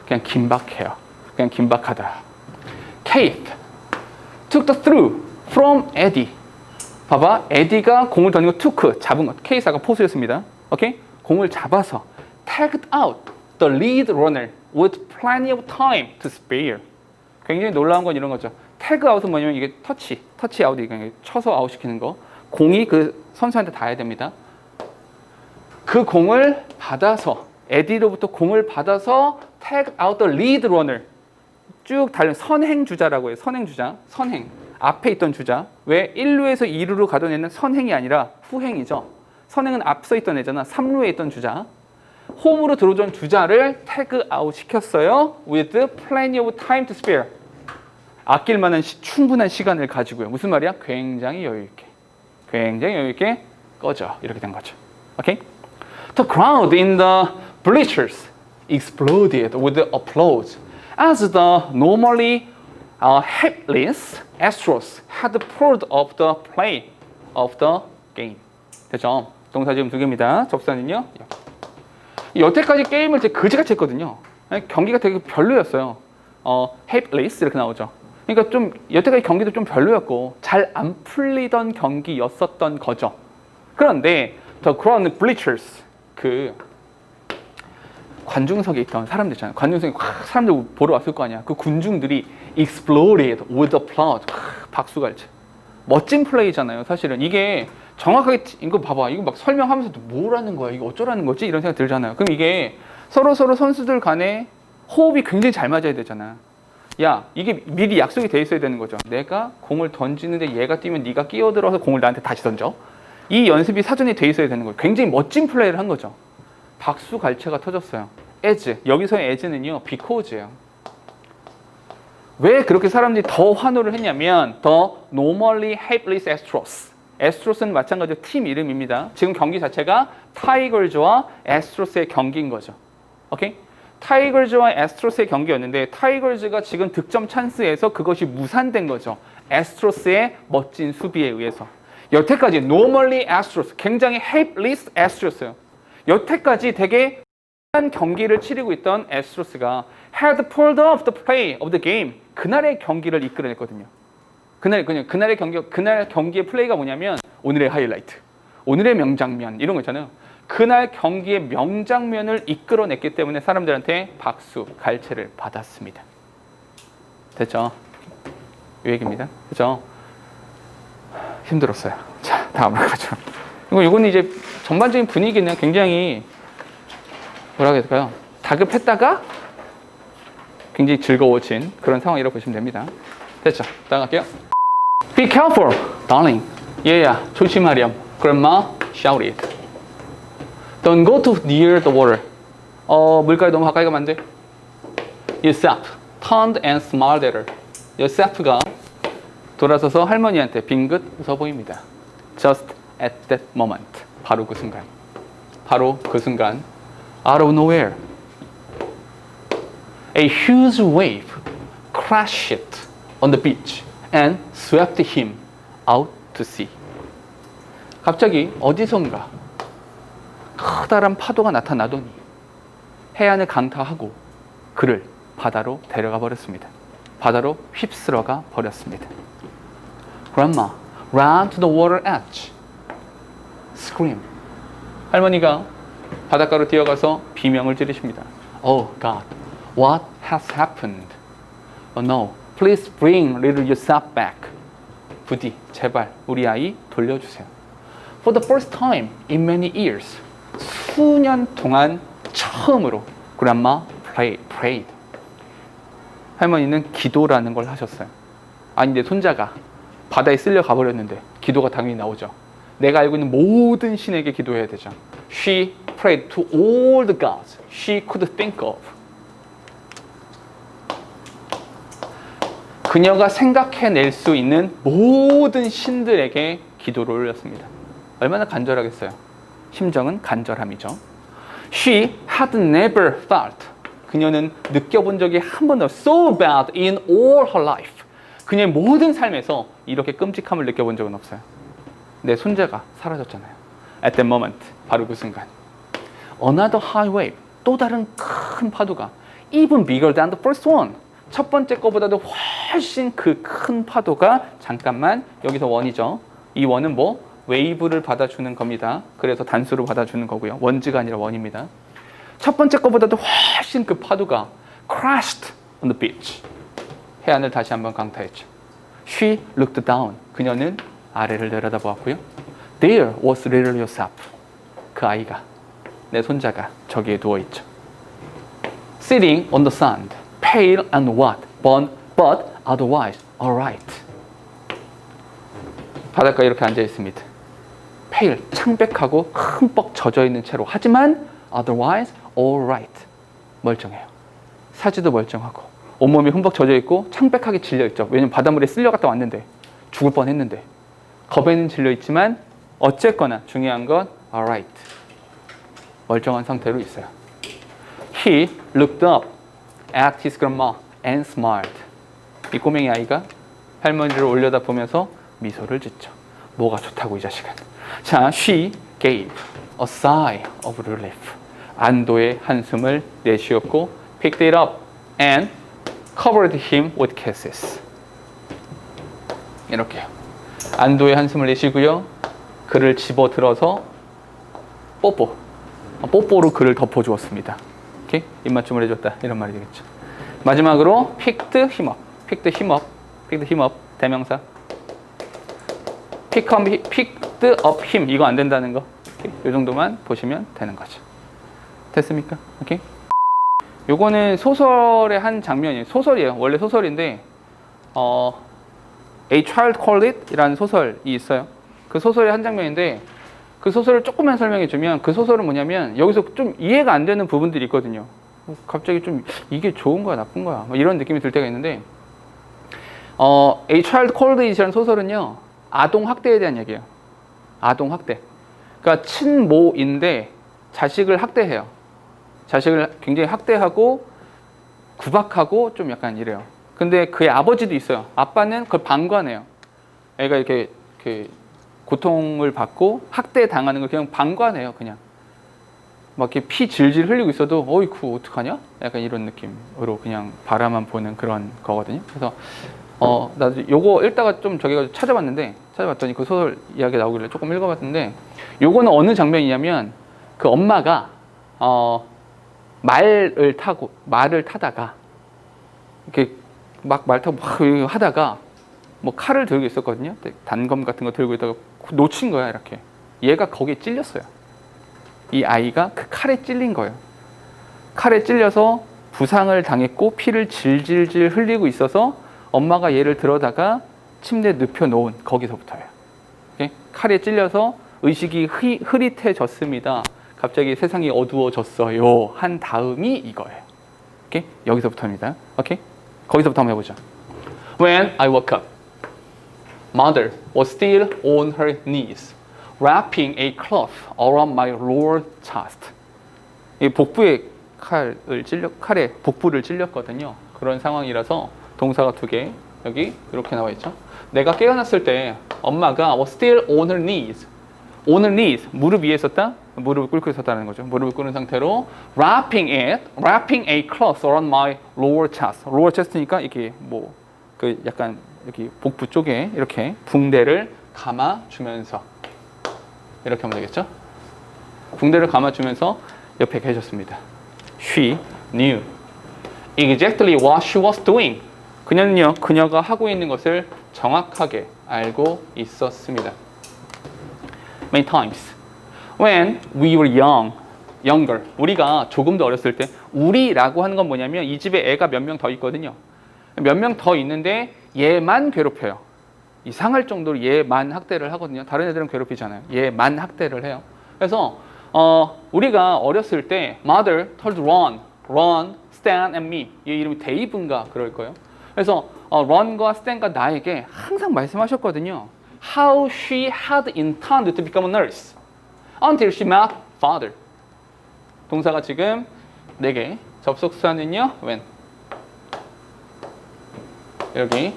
그냥 긴박해요. 그냥 긴박하다. Keith took the throw from Eddie. 봐봐, 에디가 공을 던진 거 took, 잡은 거. 케이스 아까 포수였습니다. 오케이? 공을 잡아서 tagged out the lead runner with plenty of time to spare. 굉장히 놀라운 건 이런 거죠. 태그 아웃은 뭐냐면 이게 터치 아웃, 이게 쳐서 아웃 시키는 거. 공이 그 선수한테 닿아야 됩니다. 그 공을 받아서 에디로부터 공을 받아서 tag out the lead runner. 쭉 달린 선행 주자라고 해요. 선행 주자. 선행. 앞에 있던 주자. 왜 1루에서 2루로 가던 애는 선행이 아니라 후행이죠. 선행은 앞서 있던 애잖아. 3루에 있던 주자. 홈으로 들어온 주자를 태그 아웃 시켰어요. With plenty of time to spare. 아낄 만한 충분한 시간을 가지고요. 무슨 말이야? 굉장히 여유 있게. 굉장히 여유 있게 꺼져. 이렇게 된 거죠. 오케이? The crowd in the bleachers exploded with applause as the normally hapless Astros had pulled up the play of the game. 됐죠? 동사 지금 두 개입니다. 접수하는요. 여태까지 게임을 되게 그지같이 했거든요. 경기가 되게 별로였어요. hapless 이렇게 나오죠. 그러니까 좀 여태까지 경기도 좀 별로였고 잘 안 풀리던 경기였었던 거죠. 그런데 the crowd bleachers, 그 관중석에 있던 사람들 있잖아요. 관중석에 사람들 보러 왔을 거 아니야. 그 군중들이 exploded with applause. 박수갈채. 멋진 플레이잖아요. 사실은 이게 정확하게 이거 봐봐. 이거 막 설명하면서도 뭐라는 거야? 이거 어쩌라는 거지? 이런 생각 들잖아요. 그럼 이게 서로 선수들 간에 호흡이 굉장히 잘 맞아야 되잖아. 야, 이게 미리 약속이 돼 있어야 되는 거죠. 내가 공을 던지는데 얘가 뛰면 네가 끼어들어서 공을 나한테 다시 던져. 이 연습이 사전에 돼 있어야 되는 거예요. 굉장히 멋진 플레이를 한 거죠. 박수 갈채가 터졌어요. as, 여기서의 as는요, because예요. 왜 그렇게 사람들이 더 환호를 했냐면 the normally hapless Astros. 에스트로스는 마찬가지로 팀 이름입니다. 지금 경기 자체가 타이거즈와 에스트로스의 경기인 거죠. 오케이? 타이거즈와 에스트로스의 경기였는데 타이거즈가 지금 득점 찬스에서 그것이 무산된 거죠. 에스트로스의 멋진 수비에 의해서. 여태까지 normally Astros, 굉장히 hapless Astros예요. 여태까지 되게 한 경기를 치르고 있던 에스트로스가 had pulled off the play of the game. 그날의 경기를 이끌어냈거든요. 그날의 경기의 플레이가 뭐냐면 오늘의 하이라이트, 오늘의 명장면 이런 거 있잖아요. 그날 경기의 명장면을 이끌어냈기 때문에 사람들한테 박수, 갈채를 받았습니다. 됐죠? 이 얘기입니다. 그죠? 힘들었어요. 자, 다음으로 가죠. 이거는 이제 전반적인 분위기는 굉장히 뭐라 해야 될까요? 다급했다가 굉장히 즐거워진 그런 상황이라고 보시면 됩니다. 됐죠? 다음 갈게요. Be careful, darling. 얘야, 조심하렴. Grandma shouted. Don't go too near the water. 물가에 너무 가까이 가면 안 돼. Yosef turned and smiled at her. 요세프가 돌아서서 할머니한테 빙긋 웃어 보입니다. Just at that moment. 바로 그 순간. Out of nowhere, a huge wave crashed on the beach and swept him out to sea. 갑자기 어디선가 커다란 파도가 나타나더니 해안을 강타하고 그를 바다로 데려가 버렸습니다. 바다로 휩쓸어가 버렸습니다. Grandma ran to the water edge, scream. 할머니가 바닷가로 뛰어가서 비명을 지르십니다. Oh God, what has happened? Oh no, please bring little Yosef back. 부디 제발 우리 아이 돌려주세요. For the first time in many years, 수년 동안 처음으로 Grandma prayed. 할머니는 기도라는 걸 하셨어요. 아니 내 손자가 바다에 쓸려 가버렸는데 기도가 당연히 나오죠. 내가 알고 있는 모든 신에게 기도해야 되죠. She prayed to all the gods she could think of. 그녀가 생각해낼 수 있는 모든 신들에게 기도를 올렸습니다. 얼마나 간절하겠어요. 심정은 간절함이죠. She had never felt. 그녀는 느껴본 적이 한 번도 so bad in all her life. 그녀의 모든 삶에서 이렇게 끔찍함을 느껴본 적은 없어요. 내 손자가 사라졌잖아요. At that moment, 바로 그 순간. Another high wave, 또 다른 큰 파도가 even bigger than the first one. 첫 번째 거보다도 훨씬 그 큰 파도가 잠깐만 여기서 원이죠. 이 원은 뭐? 웨이브를 받아주는 겁니다. 그래서 단수로 받아주는 거고요. 원즈가 아니라 원입니다. 첫 번째 거보다도 훨씬 그 파도가 crashed on the beach. 해안을 다시 한번 강타했죠. She looked down. 그녀는 아래를 내려다보았고요. There was little Yosef. 그 아이가, 내 손자가 저기에 누워있죠. Sitting on the sand, pale and what, but otherwise alright. 바닷가에 이렇게 앉아 있습니다. pale, 창백하고 흠뻑 젖어있는 채로. 하지만 otherwise alright. 멀쩡해요. 사지도 멀쩡하고 온몸이 흠뻑 젖어있고 창백하게 질려있죠. 왜냐면 바닷물에 쓸려갔다 왔는데 죽을 뻔했는데 겁에는 질려있지만 어쨌거나 중요한 건 alright. 멀쩡한 상태로 있어요. He looked up at his grandma and smiled. 이 꼬맹이 아이가 할머니를 올려다보면서 미소를 짓죠. 뭐가 좋다고 이 자식은. 자, she gave a sigh of relief. 안도의 한숨을 내쉬었고 picked it up and covered him with kisses. 이렇게요. 안도의 한숨을 내쉬고요. 그를 집어들어서 뽀뽀로 그를 덮어주었습니다. 이렇게 입맞춤을 해줬다 이런 말이 되겠죠. 마지막으로 picked him up 대명사. picked up him 이거 안 된다는 거. 이 정도만 보시면 되는 거죠. 됐습니까? 오케이. 요거는 소설의 한 장면이에요. 소설이에요. 원래 소설인데 A Child Called It 이라는 소설이 있어요. 그 소설의 한 장면인데 그 소설을 조금만 설명해 주면 그 소설은 뭐냐면 여기서 좀 이해가 안 되는 부분들이 있거든요. 갑자기 좀 이게 좋은 거야 나쁜 거야 뭐 이런 느낌이 들 때가 있는데 A Child Called It이라는 소설은요 아동 학대에 대한 얘기예요. 아동 학대. 그러니까 친모인데 자식을 학대해요. 자식을 굉장히 학대하고 구박하고 좀 약간 이래요. 근데 그의 아버지도 있어요. 아빠는 그걸 방관해요. 애가 이렇게 고통을 받고 학대 당하는 걸 그냥 방관해요. 그냥 막 이렇게 피 질질 흘리고 있어도 어이쿠 어떡하냐? 약간 이런 느낌으로 그냥 바라만 보는 그런 거거든요. 그래서 나도 요거 읽다가 좀 저기 찾아봤더니 그 소설 이야기 나오길래 조금 읽어봤는데 요거는 어느 장면이냐면 그 엄마가 말을 타다가 이렇게 막 말 타고 막 하다가 뭐 칼을 들고 있었거든요. 단검 같은 거 들고 있다가 놓친 거야 이렇게. 얘가 거기에 찔렸어요. 이 아이가 그 칼에 찔린 거예요. 칼에 찔려서 부상을 당했고 피를 질질질 흘리고 있어서 엄마가 얘를 들어다가 침대에 눕혀놓은 거기서부터예요. 오케이? 칼에 찔려서 의식이 흐릿해졌습니다. 갑자기 세상이 어두워졌어요. 한 다음이 이거예요. 오케이? 여기서부터입니다. 오케이? 거기서부터 한번 해보자. When I woke up, mother was still on her knees, wrapping a cloth around my lower chest. 이 복부에 칼에 복부를 찔렸거든요. 그런 상황이라서 동사가 두 개 여기 이렇게 나와 있죠. 내가 깨어났을 때 엄마가 was still on her knees. on her knees 무릎 위에 있었다. 무릎을 꿇고 있었다는 거죠. 무릎을 꿇은 상태로 wrapping a cloth around my lower chest. lower chest니까 이게 뭐 그 약간 여기 복부 쪽에 이렇게 붕대를 감아주면서 이렇게 하면 되겠죠. 붕대를 감아주면서 옆에 계셨습니다. She knew exactly what she was doing. 그녀는요, 그녀가 하고 있는 것을 정확하게 알고 있었습니다. Many times when we were younger, 우리가 조금 더 어렸을 때 우리라고 하는 건 뭐냐면 이 집에 애가 몇 명 더 있거든요. 몇 명 더 있는데 얘만 괴롭혀요. 이상할 정도로 얘만 학대를 하거든요. 다른 애들은 괴롭히잖아요. 얘만 학대를 해요. 그래서 우리가 어렸을 때 Mother told Ron, Stan and me. 얘 이름이 데이브인가 그럴 거예요. 그래서 런과 스탠과 나에게 항상 말씀하셨거든요. How she had intended to become a nurse until she met father. 동사가 지금 4개. 접속사는요. when. 여기.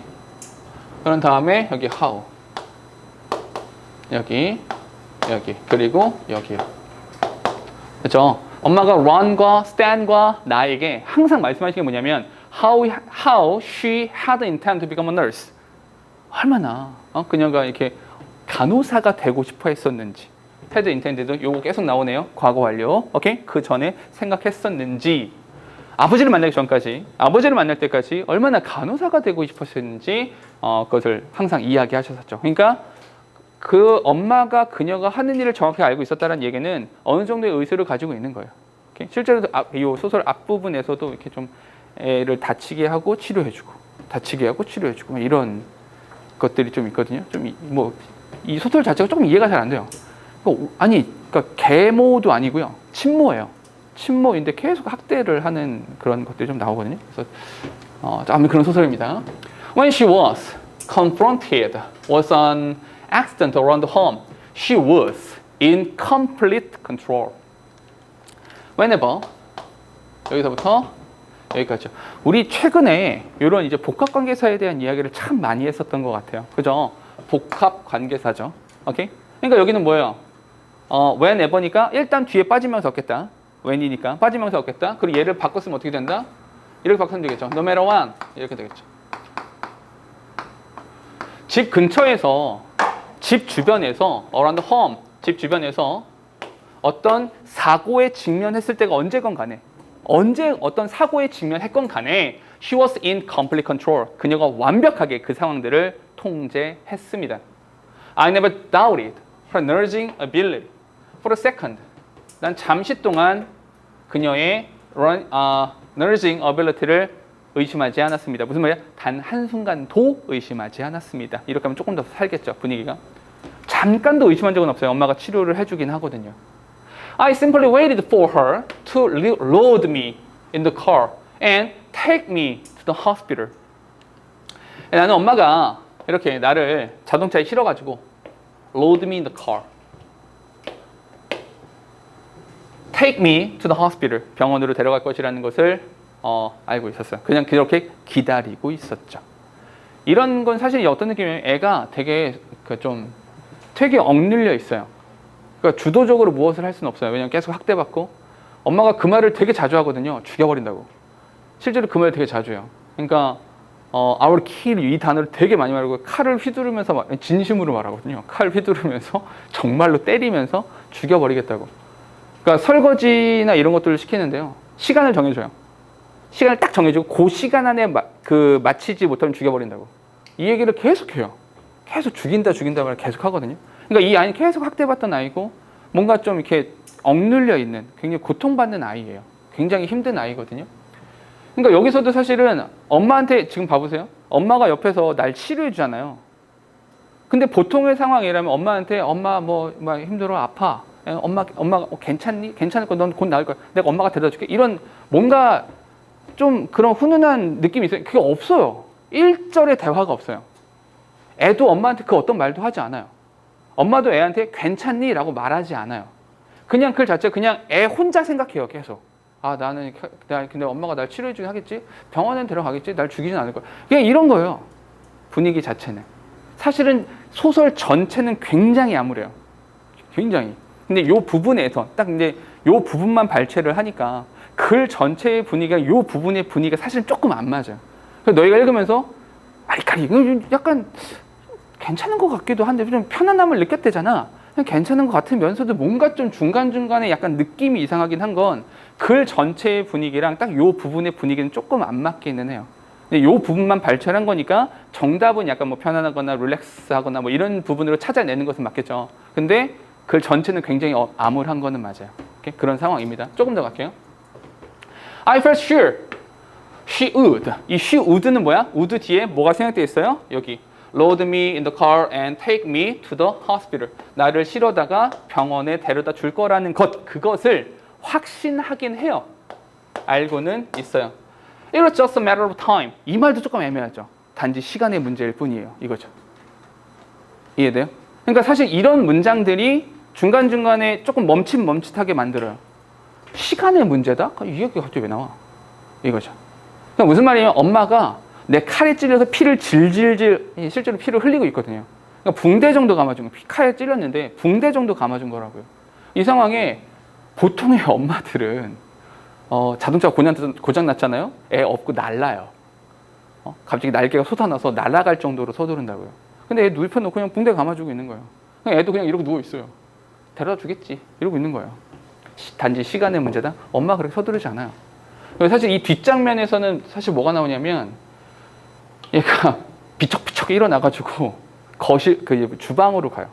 그런 다음에 여기 how. 여기. 그리고 여기요. 그렇죠? 엄마가 런과 스탠과 나에게 항상 말씀하시는 게 뭐냐면 how she had intended to become a nurse. 얼마나 그녀가 이렇게 간호사가 되고 싶어 했었는지. had intended 요거 계속 나오네요. 과거 완료. 오케이? 그 전에 생각했었는지. 아버지를 만나기 전까지, 아버지를 만날 때까지 얼마나 간호사가 되고 싶었는지 그것을 항상 이야기하셨었죠. 그러니까 그 엄마가 그녀가 하는 일을 정확히 알고 있었다는 얘기는 어느 정도의 의술을 가지고 있는 거예요. 오케이? 실제로 이 소설 앞부분에서도 이렇게 좀 애를 다치게 하고 치료해주고, 다치게 하고 치료해주고 이런 것들이 좀 있거든요. 좀 뭐 이 소설 자체가 조금 이해가 잘 안 돼요. 그러니까 계모도 아니고요, 친모예요. 친모인데 계속 학대를 하는 그런 것들이 좀 나오거든요. 그래서 아무튼 그런 소설입니다. When she was confronted with an accident around the home, she was in complete control. Whenever 여기서부터 여기까지요. 우리 최근에 이런 이제 복합 관계사에 대한 이야기를 참 많이 했었던 것 같아요. 그죠? 복합 관계사죠. 오케이? 그러니까 여기는 뭐예요? whenever니까 일단 뒤에 빠지면서 얻겠다. when이니까 빠지면서 얻겠다. 그리고 얘를 바꿨으면 어떻게 된다? 이렇게 바꾸면 되겠죠. No matter what 이렇게 되겠죠. 집 근처에서, 집 주변에서, around home, 집 주변에서 어떤 사고에 직면했을 때가 언제건 간에, 언제 어떤 사고에 직면했건 간에 she was in complete control. 그녀가 완벽하게 그 상황들을 통제했습니다. I never doubted her nursing ability for a second. 난 잠시 동안 그녀의 nursing ability를 의심하지 않았습니다. 무슨 말이야? 단 한순간도 의심하지 않았습니다. 이렇게 하면 조금 더 살겠죠, 분위기가. 잠깐도 의심한 적은 없어요. 엄마가 치료를 해주긴 하거든요. I simply waited for her to load me in the car and take me to the hospital. 나는 엄마가 이렇게 나를 자동차에 실어가지고 load me in the car, take me to the hospital, 병원으로 데려갈 것이라는 것을 알고 있었어요. 그냥 그렇게 기다리고 있었죠. 이런 건 사실 어떤 느낌이에요? 애가 되게 되게 억눌려 있어요. 그러니까 주도적으로 무엇을 할 수는 없어요. 왜냐면 계속 학대받고, 엄마가 그 말을 되게 자주 하거든요. 죽여버린다고. 실제로 그 말을 되게 자주 해요. 그러니까 I will kill you 이 단어를 되게 많이 말하고, 칼을 휘두르면서 진심으로 말하거든요. 칼 휘두르면서 정말로 때리면서 죽여버리겠다고. 그러니까 설거지나 이런 것들을 시키는데요. 시간을 정해줘요. 시간을 딱 정해주고 그 시간 안에 마치지 못하면 죽여버린다고. 이 얘기를 계속 해요. 계속 죽인다 말을 계속 하거든요. 그러니까 이 아이는 계속 학대받던 아이고, 뭔가 좀 이렇게 억눌려 있는, 굉장히 고통받는 아이예요. 굉장히 힘든 아이거든요. 그러니까 여기서도 사실은 엄마한테 지금 봐보세요. 엄마가 옆에서 날 치료해 주잖아요. 근데 보통의 상황이라면 엄마한테 엄마 뭐 힘들어, 아파, 엄마 괜찮니? 괜찮을 거야. 넌 곧 나을 거야. 내가 엄마가 데려다 줄게. 이런 뭔가 좀 그런 훈훈한 느낌이 있어요. 그게 없어요. 일절의 대화가 없어요. 애도 엄마한테 그 어떤 말도 하지 않아요. 엄마도 애한테 괜찮니? 라고 말하지 않아요. 그냥 그 자체 그냥 애 혼자 생각해요. 계속. 근데 엄마가 날 치료해주긴 하겠지? 병원에 데려가겠지? 날 죽이진 않을 거야. 그냥 이런 거예요. 분위기 자체는. 사실은 소설 전체는 굉장히 암울해요. 굉장히. 근데 요 부분에서 딱 이제 요 부분만 발췌를 하니까 글 전체의 분위기가 요 부분의 분위기가 사실 조금 안 맞아요. 그래서 너희가 읽으면서 아리까리 약간 괜찮은 것 같기도 한데 좀 편안함을 느꼈대잖아. 괜찮은 것 같으면서도 뭔가 좀 중간중간에 약간 느낌이 이상하긴 한 건 글 전체의 분위기랑 딱 요 부분의 분위기는 조금 안 맞기는 해요. 근데 요 부분만 발췌한 거니까 정답은 약간 뭐 편안하거나 릴렉스하거나 뭐 이런 부분으로 찾아내는 것은 맞겠죠. 근데 글 전체는 굉장히 암울한 거는 맞아요. 오케이? 그런 상황입니다. 조금 더 갈게요. I felt sure she would. 이 she would는 뭐야? would 뒤에 뭐가 생략되어 있어요? 여기. load me in the car and take me to the hospital. 나를 실어다가 병원에 데려다 줄 거라는 그것을 확신하긴 해요. 알고는 있어요. It was just a matter of time. 이 말도 조금 애매하죠. 단지 시간의 문제일 뿐이에요. 이거죠. 이해돼요? 그러니까 사실 이런 문장들이 중간중간에 조금 멈칫멈칫하게 만들어요. 시간의 문제다? 이 얘기가 갑자기 왜 나와? 이거죠. 그러니까 무슨 말이냐면 엄마가 내 칼에 찔려서 피를 질질질, 실제로 피를 흘리고 있거든요. 그러니까 붕대 정도 감아준 거, 칼에 찔렸는데 붕대 정도 감아준 거라고요. 이 상황에 보통의 엄마들은 자동차가 고장 났잖아요. 애 업고 날라요. 갑자기 날개가 솟아나서 날아갈 정도로 서두른다고요. 근데 애 눕혀놓고 그냥 붕대 감아주고 있는 거예요. 그냥 애도 그냥 이러고 누워 있어요. 데려다 주겠지. 이러고 있는 거예요. 단지 시간의 문제다. 엄마가 그렇게 서두르지 않아요. 사실 이 뒷장면에서는 사실 뭐가 나오냐면 얘가 비척비척 일어나가지고 주방으로 가요.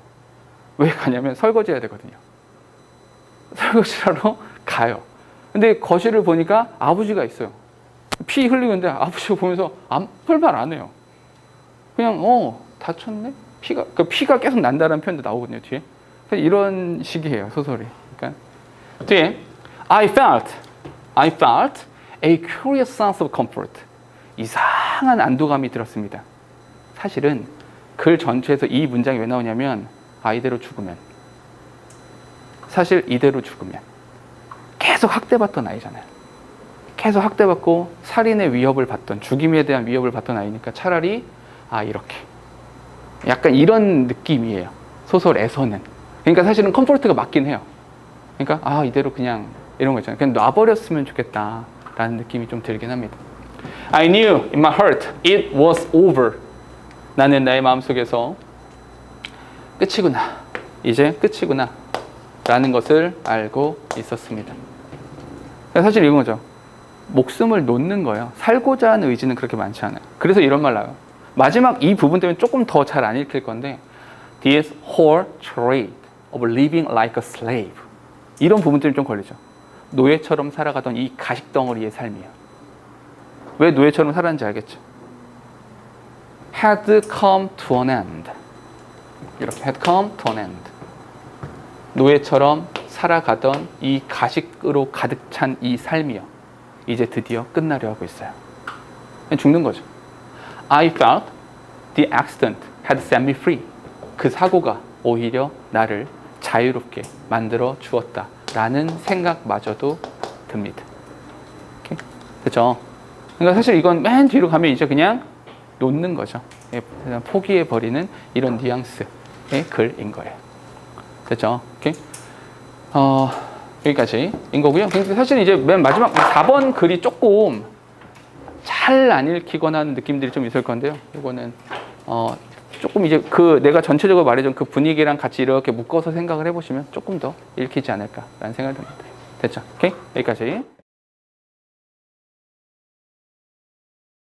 왜 가냐면 설거지해야 되거든요. 설거지하러 가요. 근데 거실을 보니까 아버지가 있어요. 피 흘리고 있는데 아버지가 보면서 아무 말 안 해요. 그냥 다쳤네? 피가 계속 난다는 표현도 나오거든요, 뒤에. 이런 식이에요, 소설이. 그러니까 뒤에 I felt a curious sense of comfort. 이상한 안도감이 들었습니다. 사실은 글 전체에서 이 문장이 왜 나오냐면 이대로 죽으면, 사실 이대로 죽으면 계속 학대받던 아이잖아요. 계속 학대받고 살인의 위협을 받던, 죽임에 대한 위협을 받던 아이니까 차라리 이렇게 약간 이런 느낌이에요, 소설에서는. 그러니까 사실은 컴포트가 맞긴 해요. 그러니까 이대로 그냥 이런 거 있잖아요. 그냥 놔버렸으면 좋겠다라는 느낌이 좀 들긴 합니다. I knew in my heart it was over. 나는 나의 마음속에서 끝이구나, 이제 끝이구나 라는 것을 알고 있었습니다. 사실 이건 거죠. 목숨을 놓는 거예요. 살고자 하는 의지는 그렇게 많지 않아요. 그래서 이런 말 나와요. 마지막 이 부분 때문에 조금 더 잘 안 읽힐 건데 This whole trade of living like a slave, 이런 부분 때문에 좀 걸리죠. 노예처럼 살아가던 이 가식덩어리의 삶이에요. 왜 노예처럼 살았는지 알겠죠? had come to an end. 이렇게 had come to an end. 노예처럼 살아가던 이 가식으로 가득 찬 이 삶이요, 이제 드디어 끝나려 하고 있어요. 죽는 거죠. I felt the accident had set me free. 그 사고가 오히려 나를 자유롭게 만들어 주었다라는 생각마저도 듭니다. 오케이? 그렇죠? 그러니까 사실 이건 맨 뒤로 가면 이제 그냥 놓는 거죠. 그냥 포기해버리는 이런 뉘앙스의 글인 거예요. 됐죠? 오케이? 여기까지인 거고요. 사실 이제 맨 마지막 4번 글이 조금 잘 안 읽히거나 하는 느낌들이 좀 있을 건데요. 이거는 조금 이제 내가 전체적으로 말해준 그 분위기랑 같이 이렇게 묶어서 생각을 해보시면 조금 더 읽히지 않을까라는 생각이 듭니다. 됐죠? 오케이? 여기까지.